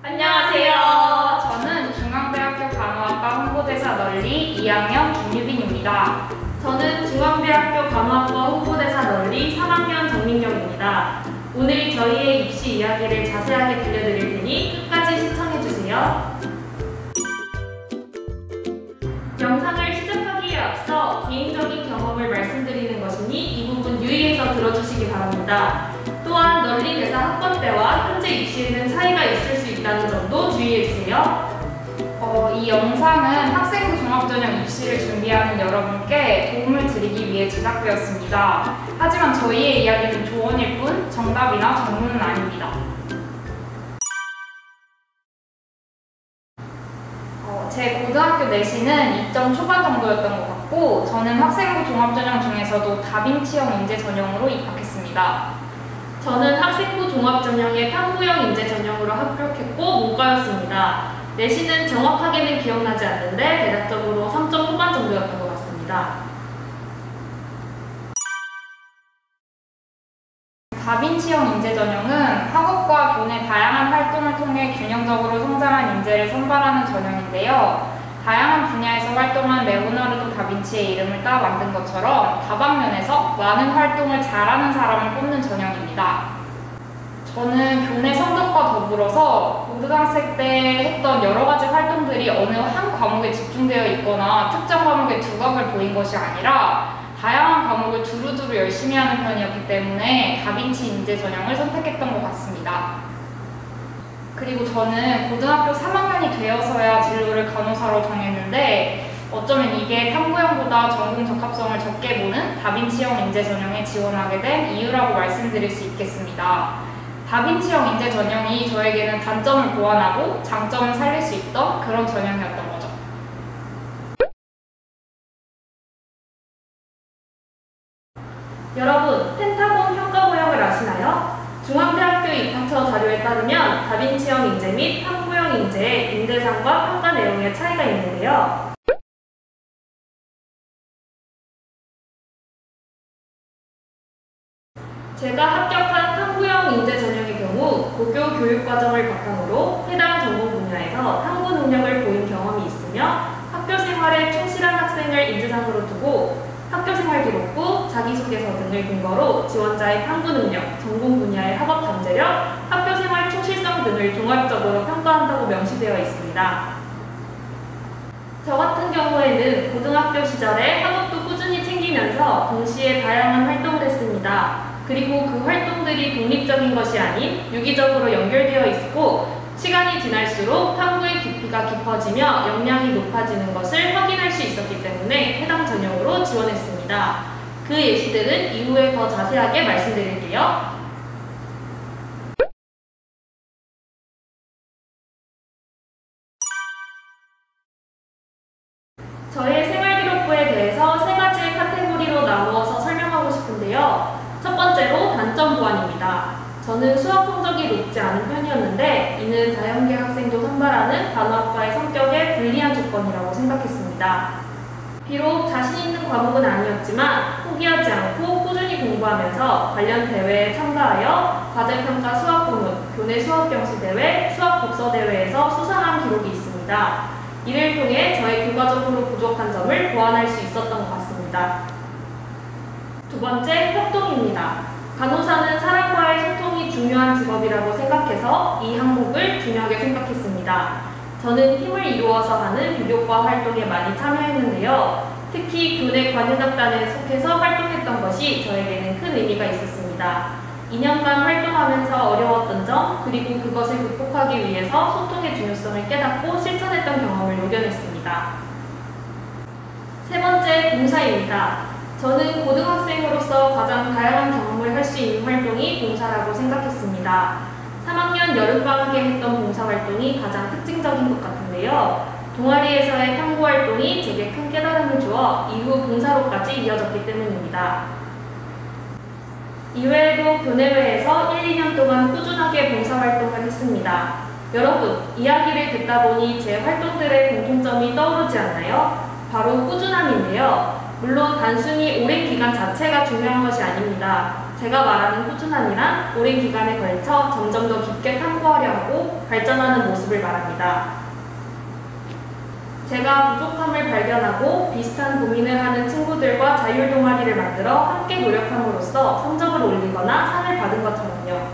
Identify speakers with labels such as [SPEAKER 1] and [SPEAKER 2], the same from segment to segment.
[SPEAKER 1] 안녕하세요. 저는 중앙대학교 간호학과 홍보대사 널리 2학년 김유빈입니다.
[SPEAKER 2] 저는 중앙대학교 간호학과 홍보대사 널리 3학년 정민경입니다. 오늘 저희의 입시 이야기를 자세하게 들려드릴 테니 끝까지 시청해주세요. 영상을 시작하기에 앞서 개인적인 경험을 말씀드리는 것이니 이 부분 유의해서 들어주시기 바랍니다. 또한 널리 대사 학번 때와 현재 입시에는 차이가 있을 수 있다는 점도 주의해주세요.
[SPEAKER 1] 이 영상은 학생부 종합전형 입시를 준비하는 여러분께 도움을 드리기 위해 제작되었습니다. 하지만 저희의 이야기는 조언일 뿐 정답이나 전문은 아닙니다. 제 고등학교 내신은 2점 초반 정도였던 것 같고 저는 학생부 종합전형 중에서도 다빈치형 인재 전형으로 입학했습니다.
[SPEAKER 2] 저는 학생부 종합전형의 탐구형 인재 전형으로 합격했고 문과였습니다. 내신은 정확하게는 기억나지 않는데 대략적으로 3점 후반 정도였던 것 같습니다.
[SPEAKER 1] 다빈치형 인재 전형은 학업과 교내 다양한 활동을 통해 균형적으로 성장한 인재를 선발하는 전형인데요. 다양한 분야에서 활동한 레오나르도 다빈치의 이름을 따 만든 것처럼 다방면에서 많은 활동을 잘하는 사람을 뽑는 전형입니다. 저는 교내 성적과 더불어서 고등학생 때 했던 여러 가지 활동들이 어느 한 과목에 집중되어 있거나 특정 과목에 두각을 보인 것이 아니라 다양한 과목을 두루두루 열심히 하는 편이었기 때문에 다빈치 인재 전형을 선택했던 것 같습니다. 그리고 저는 고등학교 3학년이 되어서야 진로를 간호사로 정했는데 어쩌면 이게 탐구형보다 전공 적합성을 적게 보는 다빈치형 인재 전형에 지원하게 된 이유라고 말씀드릴 수 있겠습니다. 다빈치형 인재 전형이 저에게는 단점을 보완하고 장점을 살릴 수 있던 그런 전형이었던 거죠.
[SPEAKER 2] 여러분, 펜타곤 평가 모형을 아시나요? 중앙대학교 입학처 자료에 따르면 다빈치형 인재 및 탐구형 인재의 인재상과 평가 내용에 차이가 있는데요. 제가 합격한 탐구형 인재 전형의 경우 고교 교육과정을 바탕으로 해당 전공 분야에서 탐구 능력을 보인 경험이 있으며 학교 생활에 충실한 학생을 인재상으로 두고 학교생활 기록부, 자기소개서 등을 근거로 지원자의 탐구 능력, 전공 분야의 학업 잠재력, 학교생활 충실성 등을 종합적으로 평가한다고 명시되어 있습니다. 저 같은 경우에는 고등학교 시절에 학업도 꾸준히 챙기면서 동시에 다양한 활동을 했습니다. 그리고 그 활동들이 독립적인 것이 아닌 유기적으로 연결되어 있고 시간이 지날수록 탐구의 깊이가 깊어지며 역량이 높아지는 것을 확인할 수 있었기 때문에 해당 전형으로 지원했습니다. 그 예시들은 이후에 더 자세하게 말씀드릴게요. 저의 생활기록부에 대해서 세 가지의 카테고리로 나누어서 설명하고 싶은데요. 첫 번째로 단점 보완입니다. 저는 수학 성적이 높지 않은 편이었는데 이는 자연계 학생도 선발하는 간호학과의 성격에 불리한 조건이라고 생각했습니다. 비록 자신 있는 과목은 아니었지만 포기하지 않고 꾸준히 공부하면서 관련 대회에 참가하여 과제평가 수학 부문, 교내 수학경시대회, 수학독서대회에서 수상한 기록이 있습니다. 이를 통해 저의 교과적으로 부족한 점을 보완할 수 있었던 것 같습니다. 두 번째, 협동입니다. 간호사는 사람과의 소통이 중요한 직업이라고 생각해서 이 항목을 중요하게 생각했습니다. 저는 팀을 이루어서 하는 비교과 활동에 많이 참여했는데요. 특히 교내 관현악단에 속해서 활동했던 것이 저에게는 큰 의미가 있었습니다. 2년간 활동하면서 어려웠던 점, 그리고 그것을 극복하기 위해서 소통의 중요성을 깨닫고 실천했던 경험을 녹여냈습니다. 세 번째, 봉사입니다. 저는 고등학생으로서 가장 다양한 경험을 할 수 있는 활동이 봉사라고 생각했습니다. 3학년 여름방학에 했던 봉사활동이 가장 특징적인 것 같은데요. 동아리에서의 탐구활동이 제게 큰 깨달음을 주어 이후 봉사로까지 이어졌기 때문입니다. 이외에도 교내외에서 1, 2년 동안 꾸준하게 봉사활동을 했습니다. 여러분, 이야기를 듣다 보니 제 활동들의 공통점이 떠오르지 않나요? 바로 꾸준함인데요. 물론 단순히 오랜 기간 자체가 중요한 것이 아닙니다. 제가 말하는 꾸준함이란 오랜 기간에 걸쳐 점점 더 깊게 탐구하려 하고 발전하는 모습을 말합니다. 제가 부족함을 발견하고 비슷한 고민을 하는 친구들과 자율 동아리를 만들어 함께 노력함으로써 성적을 올리거나 상을 받은 것처럼요.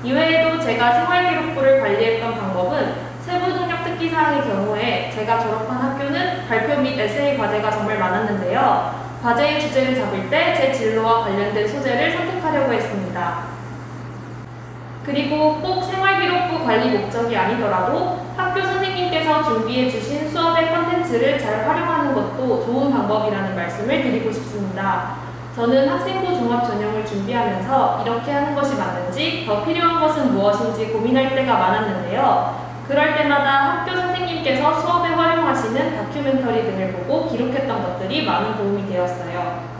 [SPEAKER 2] 이외에도 제가 생활기록부를 관리했던 방법은 세부 능력 특기 사항의 경우에 제가 졸업한 학교는 발표 및 에세이 과제가 정말 많았는데요. 과제의 주제를 잡을 때 제 진로와 관련된 소재를 선택하려고 했습니다. 그리고 꼭 생활기록부 관리 목적이 아니더라도 학교 선생님께서 준비해주신 수업의 컨텐츠를 잘 활용하는 것도 좋은 방법이라는 말씀을 드리고 싶습니다. 저는 학생부 종합 전형을 준비하면서 이렇게 하는 것이 맞는지 더 필요한 것은 무엇인지 고민할 때가 많았는데요. 그럴 때마다 학교 선생님께서 수업에 활용하시는 다큐멘터리 등을 보고 기록했던 것들이 많은 도움이 되었어요.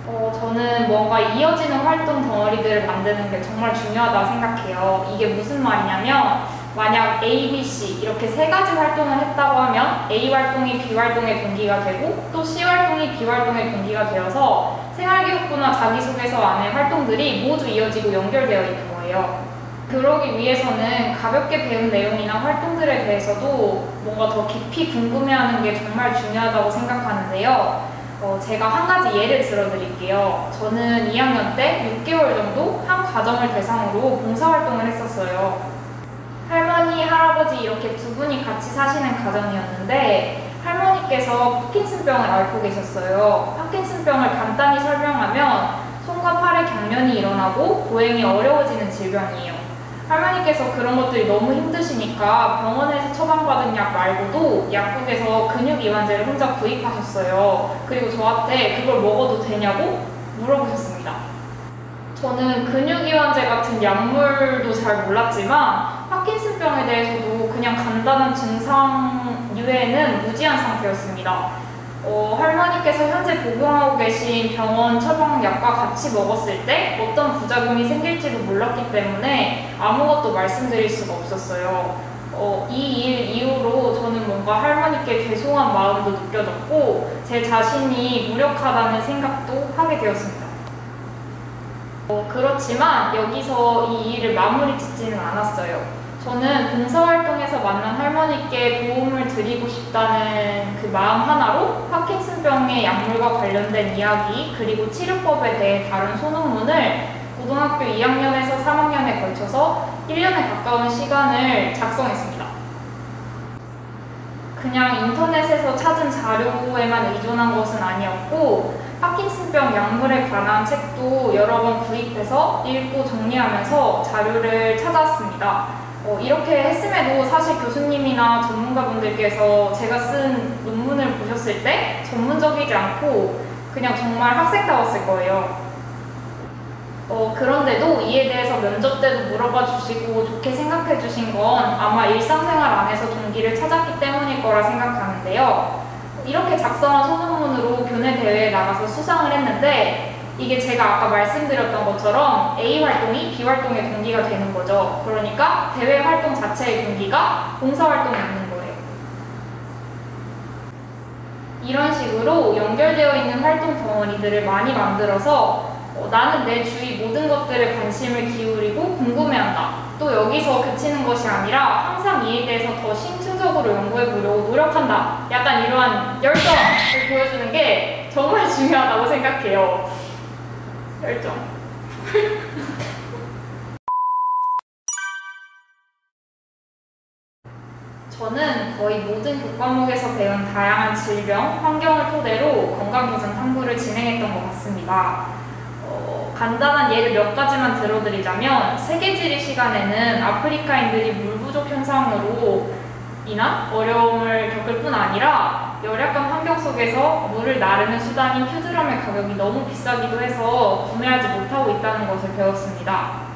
[SPEAKER 1] 저는 뭔가 이어지는 활동 덩어리들을 만드는 게 정말 중요하다고 생각해요. 이게 무슨 말이냐면 만약 A, B, C 이렇게 세 가지 활동을 했다고 하면 A 활동이 B 활동의 동기가 되고 또 C 활동이 B 활동의 동기가 되어서 생활기록부나 자기소개서 안에 활동들이 모두 이어지고 연결되어 있는 거예요. 그러기 위해서는 가볍게 배운 내용이나 활동들에 대해서도 뭔가 더 깊이 궁금해하는 게 정말 중요하다고 생각하는데요. 제가 한 가지 예를 들어드릴게요. 저는 2학년 때 6개월 정도 한 가정을 대상으로 봉사활동을 했었어요. 할머니, 할아버지 이렇게 두 분이 같이 사시는 가정이었는데 할머니께서 파킨슨병을 앓고 계셨어요. 파킨슨병을 간단히 설명하면 손과 팔에 경련이 일어나고 보행이 어려워지는 질병이에요. 할머니께서 그런 것들이 너무 힘드시니까 병원에서 처방받은 약 말고도 약국에서 근육이완제를 혼자 구입하셨어요. 그리고 저한테 그걸 먹어도 되냐고 물어보셨습니다. 저는 근육이완제 같은 약물도 잘 몰랐지만 파킨슨병에 대해서도 그냥 간단한 증상 이외에는 무지한 상태였습니다. 할머니께서 현재 복용하고 계신 병원 처방약과 같이 먹었을 때 어떤 부작용이 생길지도 몰랐기 때문에 아무것도 말씀드릴 수가 없었어요. 이 일 이후로 저는 뭔가 할머니께 죄송한 마음도 느껴졌고 제 자신이 무력하다는 생각도 하게 되었습니다. 그렇지만 여기서 이 일을 마무리 짓지는 않았어요. 저는 봉사활동에서 만난 할머니께 도움을 드리고 싶다는 그 마음 하나로 파킨슨병의 약물과 관련된 이야기 그리고 치료법에 대해 다룬 소논문을 고등학교 2학년에서 3학년에 걸쳐서 1년에 가까운 시간을 작성했습니다. 그냥 인터넷에서 찾은 자료에만 의존한 것은 아니었고 파킨슨병 약물에 관한 책도 여러 번 구입해서 읽고 정리하면서 자료를 찾았습니다. 이렇게 했음에도 사실 교수님이나 전문가분들께서 제가 쓴 논문을 보셨을 때 전문적이지 않고 그냥 정말 학생다웠을 거예요. 그런데도 이에 대해서 면접 때도 물어봐 주시고 좋게 생각해 주신 건 아마 일상생활 안에서 동기를 찾았기 때문일 거라 생각하는데요. 이렇게 작성한 소논문으로 교내 대회에 나가서 수상을 했는데 이게 제가 아까 말씀드렸던 것처럼 A 활동이 B 활동의 동기가 되는 거죠. 그러니까 대외 활동 자체의 동기가 봉사활동이 있는 거예요. 이런 식으로 연결되어 있는 활동 덩어리들을 많이 만들어서 나는 내 주위 모든 것들에 관심을 기울이고 궁금해한다. 또 여기서 그치는 것이 아니라 항상 이에 대해서 더 심층적으로 연구해 보려고 노력한다. 약간 이러한 열정을 보여주는 게 정말 중요하다고 생각해요. 열정. 저는 거의 모든 교과목에서 배운 다양한 질병, 환경을 토대로 건강 개선 탐구를 진행했던 것 같습니다. 간단한 예를 몇 가지만 들어드리자면 세계지리 시간에는 아프리카인들이 물 부족 현상으로 인한 어려움을 겪을 뿐 아니라 열악한 환경 속에서 물을 나르는 수단인 큐드럼의 가격이 너무 비싸기도 해서 구매하지 못하고 있다는 것을 배웠습니다.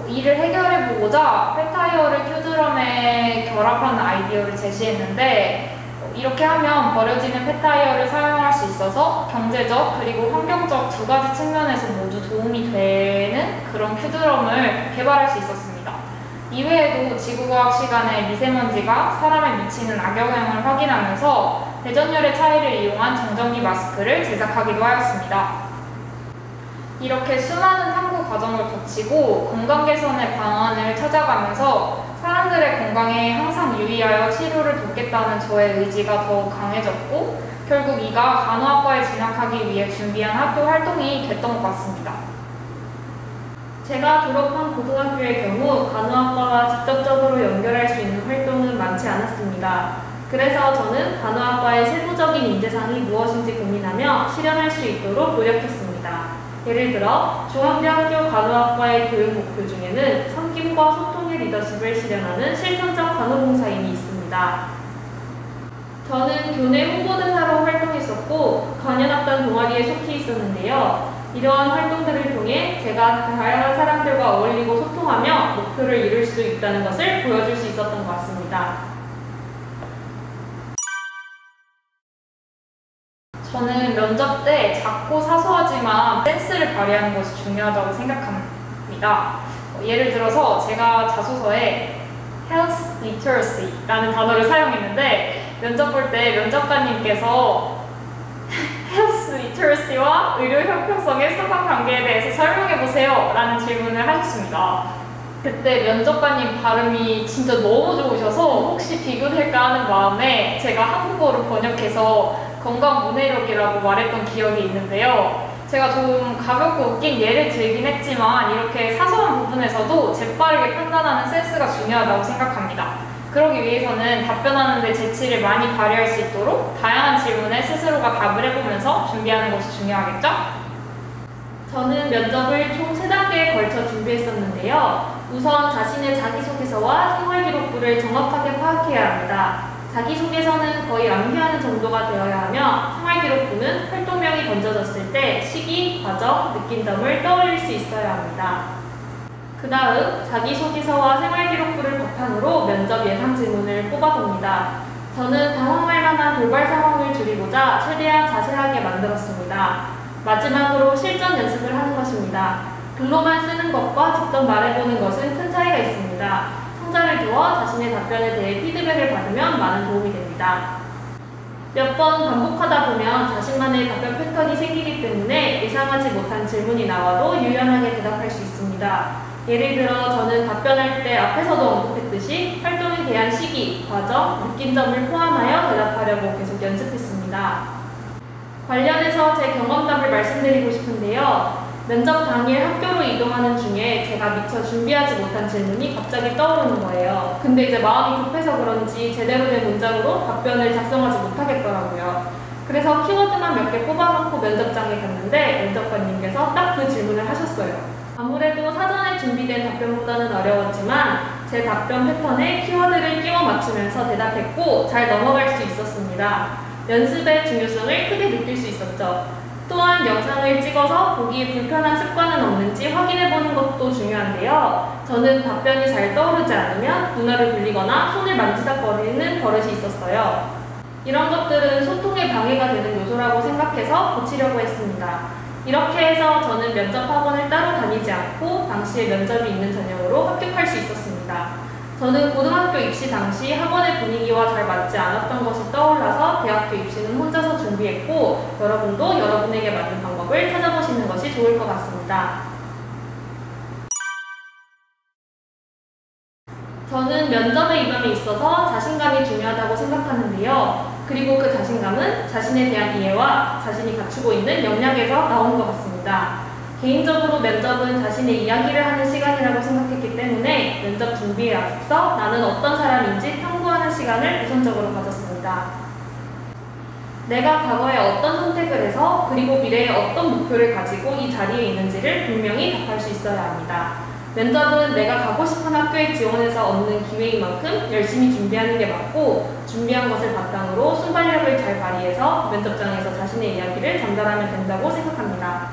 [SPEAKER 1] 이를 해결해보고자 폐타이어를 큐드럼에 결합하는 아이디어를 제시했는데 이렇게 하면 버려지는 폐타이어를 사용할 수 있어서 경제적 그리고 환경적 두 가지 측면에서 모두 도움이 되는 그런 큐드럼을 개발할 수 있었습니다. 이외에도 지구과학 시간에 미세먼지가 사람에 미치는 악영향을 확인하면서 대전열의 차이를 이용한 정전기 마스크를 제작하기도 하였습니다. 이렇게 수많은 탐구 과정을 거치고 건강 개선의 방안을 찾아가면서 사람들의 건강에 항상 유의하여 치료를 돕겠다는 저의 의지가 더욱 강해졌고 결국 이가 간호학과에 진학하기 위해 준비한 학교 활동이 됐던 것 같습니다.
[SPEAKER 2] 제가 졸업한 고등학교의 경우 간호학과와 직접적으로 연결할 수 있는 활동은 많지 않았습니다. 그래서 저는 간호학과의 세부적인 인재상이 무엇인지 고민하며 실현할 수 있도록 노력했습니다. 예를 들어 중앙대학교 간호학과의 교육 목표 중에는 섬김과 소통의 리더십을 실현하는 실천적 간호봉사임이 있습니다. 저는 교내 홍보대사로 활동했었고 관현악단 동아리에 속해 있었는데요. 이러한 활동들을 통해 제가 다양한 사람들과 어울리고 소통하며 목표를 이룰 수 있다는 것을 보여줄 수 있었던 것 같습니다.
[SPEAKER 1] 저는 면접 때 작고 사소하지만 센스를 발휘하는 것이 중요하다고 생각합니다. 예를 들어서 제가 자소서에 Health Literacy라는 단어를 사용했는데 면접 볼 때 면접관님께서 Health Literacy와 의료 형평성의 상관관계에 대해서 설명해보세요 라는 질문을 하셨습니다. 그때 면접관님 발음이 진짜 너무 좋으셔서 혹시 비교될까 하는 마음에 제가 한국어로 번역해서 건강 문해력이라고 말했던 기억이 있는데요. 제가 좀 가볍고 웃긴 예를 들긴 했지만 이렇게 사소한 부분에서도 재빠르게 판단하는 센스가 중요하다고 생각합니다. 그러기 위해서는 답변하는 데 재치를 많이 발휘할 수 있도록 다양한 질문에 스스로가 답을 해보면서 준비하는 것이 중요하겠죠?
[SPEAKER 2] 저는 면접을 총 3단계에 걸쳐 준비했었는데요. 우선 자신의 자기소개서와 생활기록부를 정확하게 파악해야 합니다. 자기소개서는 거의 암기하는 정도가 되어야 하며 생활기록부는 활동명이 던져졌을 때 시기, 과정, 느낀 점을 떠올릴 수 있어야 합니다. 그 다음 자기소개서와 생활기록부를 바탕으로 면접 예상 질문을 뽑아봅니다. 저는 당황할 만한 돌발 상황을 줄이고자 최대한 자세하게 만들었습니다. 마지막으로 실전 연습을 하는 것입니다. 글로만 쓰는 것과 직접 말해보는 것은 큰 차이가 있습니다. 청자를 두어 자신의 답변에 대해 피드백을 받으면 많은 도움이 됩니다. 몇 번 반복하다 보면 자신만의 답변 패턴이 생기기 때문에 예상하지 못한 질문이 나와도 유연하게 대답할 수 있습니다. 예를 들어 저는 답변할 때 앞에서도 언급했듯이 활동에 대한 시기, 과정, 느낀 점을 포함하여 대답하려고 계속 연습했습니다. 관련해서 제 경험담을 말씀드리고 싶은데요. 면접 당일 학교로 이동하는 중에 제가 미처 준비하지 못한 질문이 갑자기 떠오르는 거예요. 근데 이제 마음이 급해서 그런지 제대로 된 문장으로 답변을 작성하지 못하겠더라고요. 그래서 키워드만 몇 개 뽑아놓고 면접장에 갔는데 면접관님께서 딱 그 질문을 하셨어요. 아무래도 사전에 준비된 답변보다는 어려웠지만 제 답변 패턴에 키워드를 끼워 맞추면서 대답했고 잘 넘어갈 수 있었습니다. 연습의 중요성을 크게 느낄 수 있었죠. 또한 영상을 찍어서 보기에 불편한 습관은 없는지 확인해보는 것도 중요한데요. 저는 답변이 잘 떠오르지 않으면 눈알을 굴리거나 손을 만지작거리는 버릇이 있었어요. 이런 것들은 소통에 방해가 되는 요소라고 생각해서 고치려고 했습니다. 이렇게 해서 저는 면접학원을 따로 다니지 않고 당시에 면접이 있는 전형으로 합격할 수 있었습니다. 저는 고등학교 입시 당시 학원의 분위기와 잘 맞지 않았던 것이 떠올라서 대학교 입시는 혼자서 준비했고 여러분도 여러분에게 맞는 방법을 찾아보시는 것이 좋을 것 같습니다. 저는 면접의 임함에 있어서 자신감이 중요하다고 생각하는데요. 그리고 그 자신감은 자신에 대한 이해와 자신이 갖추고 있는 역량에서 나오는 것 같습니다. 개인적으로 면접은 자신의 이야기를 하는 시간이라고 생각했기 때문에 면접 준비에 앞서 나는 어떤 사람인지 탐구하는 시간을 우선적으로 가졌습니다. 내가 과거에 어떤 선택을 해서 그리고 미래에 어떤 목표를 가지고 이 자리에 있는지를 분명히 답할 수 있어야 합니다. 면접은 내가 가고 싶은 학교에 지원해서 얻는 기회인 만큼 열심히 준비하는 게 맞고 준비한 것을 바탕으로 순발력을 잘 발휘해서 면접장에서 자신의 이야기를 전달하면 된다고 생각합니다.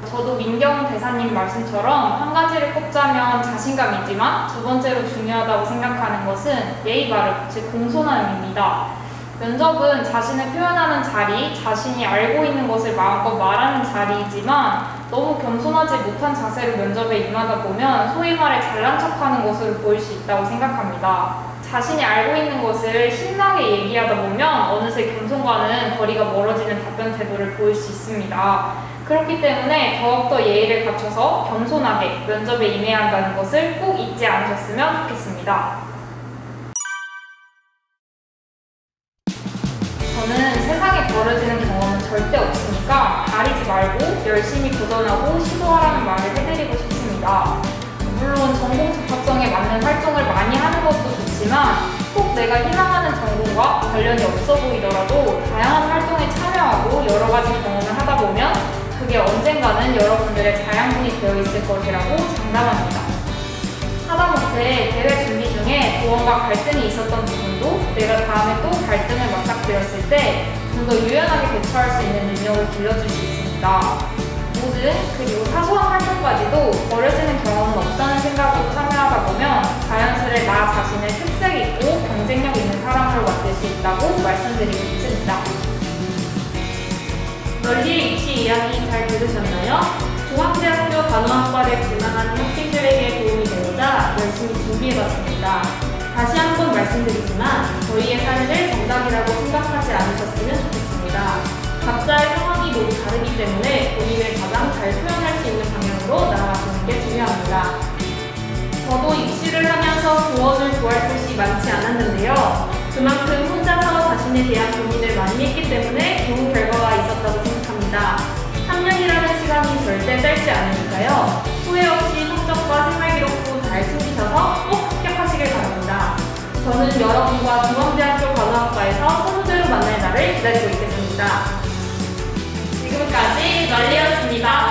[SPEAKER 1] 저도 민경 대사님 말씀처럼 한 가지를 꼽자면 자신감이지만 두 번째로 중요하다고 생각하는 것은 예의 바름, 즉 공손함입니다. 면접은 자신을 표현하는 자리, 자신이 알고 있는 것을 마음껏 말하는 자리이지만 너무 겸손하지 못한 자세로 면접에 임하다 보면 소위 말해 잘난 척하는 것으로 보일 수 있다고 생각합니다. 자신이 알고 있는 것을 신나게 얘기하다 보면 어느새 겸손과는 거리가 멀어지는 답변 태도를 보일 수 있습니다. 그렇기 때문에 더욱더 예의를 갖춰서 겸손하게 면접에 임해야 한다는 것을 꼭 잊지 않으셨으면 좋겠습니다. 저는 세상에 벌어지는 경험은 절대 없으니까 가리지 말고 열심히 도전하고 시도하라는 말을 해드리고 싶습니다. 물론 전공 적합성에 맞는 활동을 많이 하는 것도 좋지만 꼭 내가 희망하는 전공과 관련이 없어 보이더라도 다양한 활동에 참여하고 여러 가지 경험을 하다 보면 그게 언젠가는 여러분들의 자양분이 되어 있을 것이라고 장담합니다. 하다못해 대회 준비 중에 조언과 갈등이 있었던 부분도 내가 다음에 또 갈등을 맞닥뜨렸을 때 좀 더 유연하게 대처할 수 있는 능력을 길러줄 수 있습니다. 모든 그리고 사소한 활동까지도 버려지는 경험은 없다는 생각으로 참여하다 보면 자연스레 나 자신을 특색 있고 경쟁력 있는 사람으로 만들 수 있다고 말씀드리고 싶습니다.
[SPEAKER 2] 널리의 입시 이야기 잘 들으셨나요? 중앙대학교 간호학과를 지망하는 학생들에게 도움이 되고자 열심히 준비해봤습니다. 다시 한번 말씀드리지만 저희의 사례를 정답이라고 생각하지 않으셨으면 좋겠습니다. 각자의 상황이 모두 다르기 때문에 본인을 가장 잘 표현할 수 있는 방향으로 나아가시는 게 중요합니다. 저도 입시를 하면서 조언을 구할 곳이 많지 않았는데요. 그만큼 혼자서 자신에 대한 고민을 많이 했기 때문에 좋은 결과가 있었다고 생각합니다. 3년이라는 시간이 절대 짧지 않으니까요. 후회 없이 성적과 생활기록도 잘 챙기셔서 꼭 합격하시길 바랍니다. 저는 여러분과 중앙대학교 간호학과에서 선후배로 만날 날을 기다리고 있겠습니다.
[SPEAKER 1] 지금까지 널리였습니다.